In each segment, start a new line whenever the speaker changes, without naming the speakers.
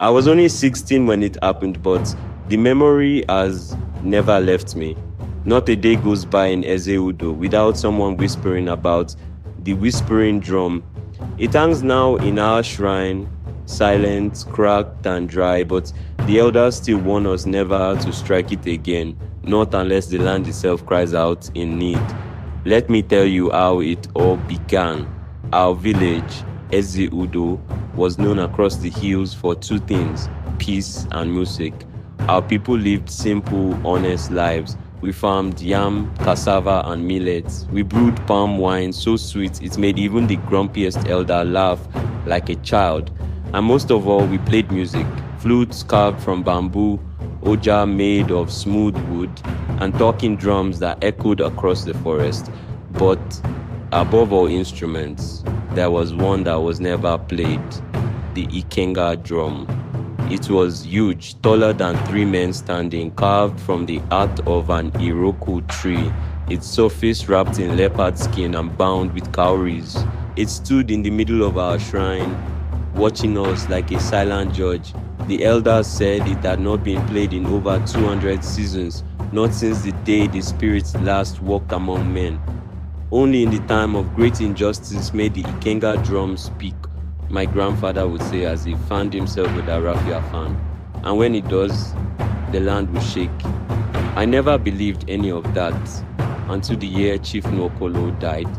I was only 16 when it happened, but the memory has never left me. Not a day goes by in Eze-Udo without someone whispering about the whispering drum. It hangs now in our shrine, silent, cracked, and dry, but the elders still warn us never to strike it again, not unless the land itself cries out in need. Let me tell you how it all began. Our village, Eze-Udo, was known across the hills for two things: peace and music. Our people lived simple, honest lives. We farmed yam, cassava, and millet. We brewed palm wine so sweet it made even the grumpiest elder laugh like a child. And most of all, we played music: flutes carved from bamboo, oja made of smooth wood, and talking drums that echoed across the forest. But above all instruments, there was one that was never played: the Ikenga drum. It was huge, taller than three men standing, carved from the heart of an Iroko tree, its surface wrapped in leopard skin and bound with cowries. It stood in the middle of our shrine, watching us like a silent judge. The elders said it had not been played in over 200 seasons, not since the day the spirits last walked among men. Only in the time of great injustice may the Ikenga drum speak, my grandfather would say as he fanned himself with a raffia fan. And when it does, the land will shake. I never believed any of that until the year Chief Nokolo died.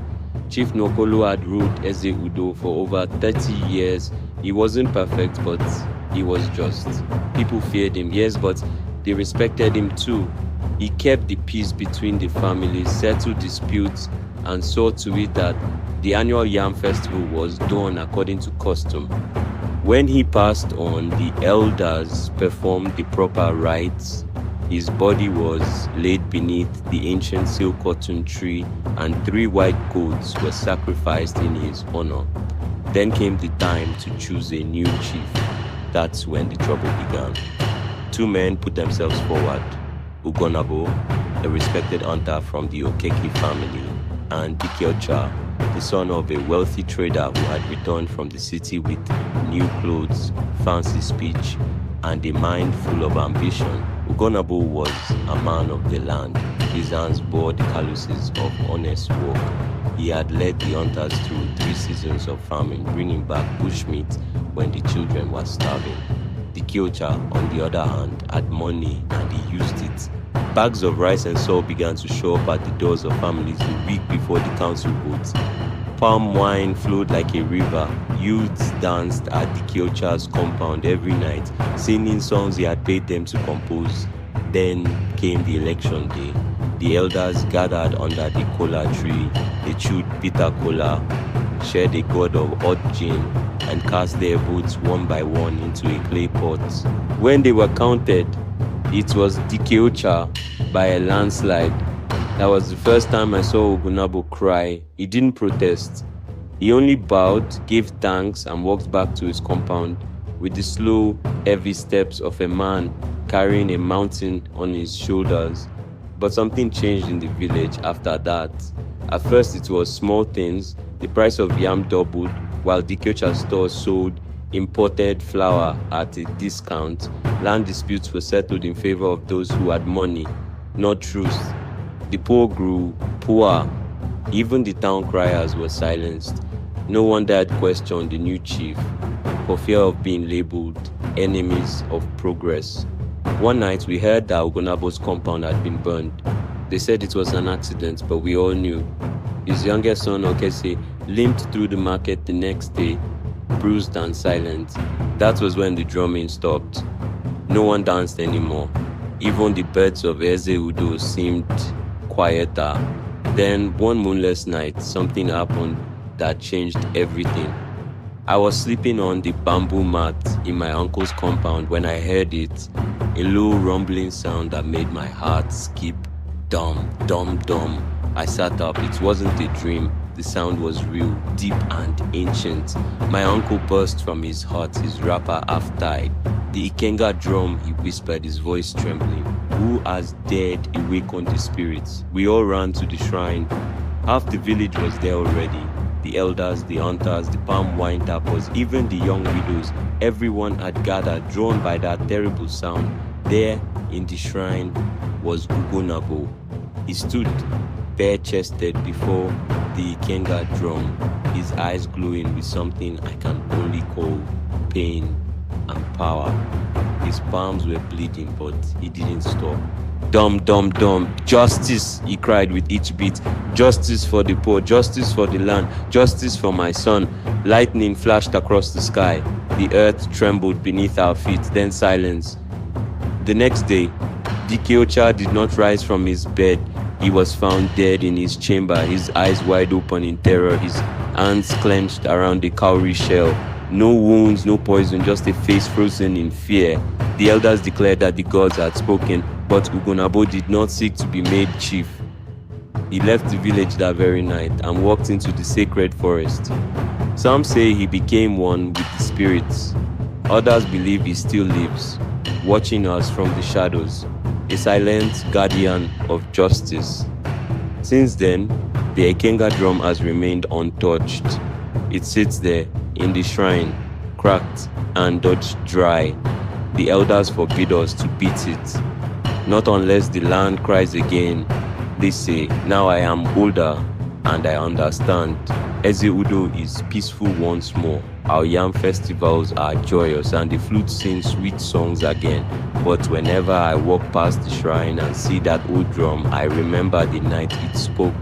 Chief Nokolo had ruled Eze-Udo for over 30 years. He wasn't perfect, but he was just. People feared him, yes, but they respected him too. He kept the peace between the families, settled disputes, and saw to it that the annual Yam Festival was done according to custom. When he passed on, the elders performed the proper rites. His body was laid beneath the ancient silk cotton tree, and 3 white goats were sacrificed in his honor. Then came the time to choose a new chief. That's when the trouble began. 2 men put themselves forward: Ugonabo, a respected hunter from the Okeke family, and Dikiocha, the son of a wealthy trader who had returned from the city with new clothes, fancy speech, and a mind full of ambition. Ugonabo was a man of the land. His hands bore the calluses of honest work. He had led the hunters through 3 seasons of farming, bringing back bushmeat when the children were starving. The Kyocha, on the other hand, had money and he used it. Bags of rice and salt began to show up at the doors of families a week before the council votes. Palm wine flowed like a river. Youths danced at the Kyocha's compound every night, singing songs he had paid them to compose. Then came the election day. The elders gathered under the cola tree. They chewed bitter cola, shared a gourd of hot gin, and cast their votes one by one into a clay pot. When they were counted, it was Dikeocha by a landslide. That was the first time I saw Ogunabo cry. He didn't protest. He only bowed, gave thanks, and walked back to his compound with the slow, heavy steps of a man carrying a mountain on his shoulders. But something changed in the village after that. At first it was small things. The price of yam doubled, while Dikeocha's store sold imported flour at a discount. Land disputes were settled in favor of those who had money, not truth. The poor grew poorer. Even the town criers were silenced. No one dared question the new chief for fear of being labeled enemies of progress. One night we heard that Ogonabo's compound had been burned. They said it was an accident, but we all knew. His youngest son, Okese, limped through the market the next day, bruised and silent. That was when the drumming stopped. No one danced anymore. Even the birds of Eze-Udo seemed quieter. Then, one moonless night, something happened that changed everything. I was sleeping on the bamboo mat in my uncle's compound when I heard it, a low rumbling sound that made my heart skip. Dum, dum, dum. I sat up. It wasn't a dream. The sound was real, deep and ancient. My uncle burst from his hut, his wrapper half tied. The Ikenga drum, he whispered, his voice trembling. Who has dared awaken the spirits? We all ran to the shrine. Half the village was there already. The elders, the hunters, the palm wine tappers, even the young widows, everyone had gathered, drawn by that terrible sound. There in the shrine was Ugonabo. He stood bare-chested before the Ikenga drum, his eyes glowing with something I can only call pain and power. His palms were bleeding, but he didn't stop. Dum, dum, dum, justice, he cried with each beat. Justice for the poor, justice for the land, justice for my son. Lightning flashed across the sky. The earth trembled beneath our feet, then silence. The next day, Dikeocha did not rise from his bed. He was found dead in his chamber, his eyes wide open in terror, his hands clenched around the cowrie shell. No wounds, no poison, just a face frozen in fear. The elders declared that the gods had spoken, but Ugonabo did not seek to be made chief. He left the village that very night and walked into the sacred forest. Some say he became one with the spirits. Others believe he still lives, watching us from the shadows, a silent guardian of justice. Since then, the Ikenga drum has remained untouched. It sits there in the shrine, cracked and dodged dry. The elders forbid us to beat it, not unless the land cries again. They say, now I am older and I understand. Eze-Udo is peaceful once more. Our yam festivals are joyous and the flute sings sweet songs again. But whenever I walk past the shrine and see that old drum, I remember the night it spoke,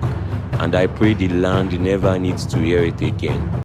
and I pray the land never needs to hear it again.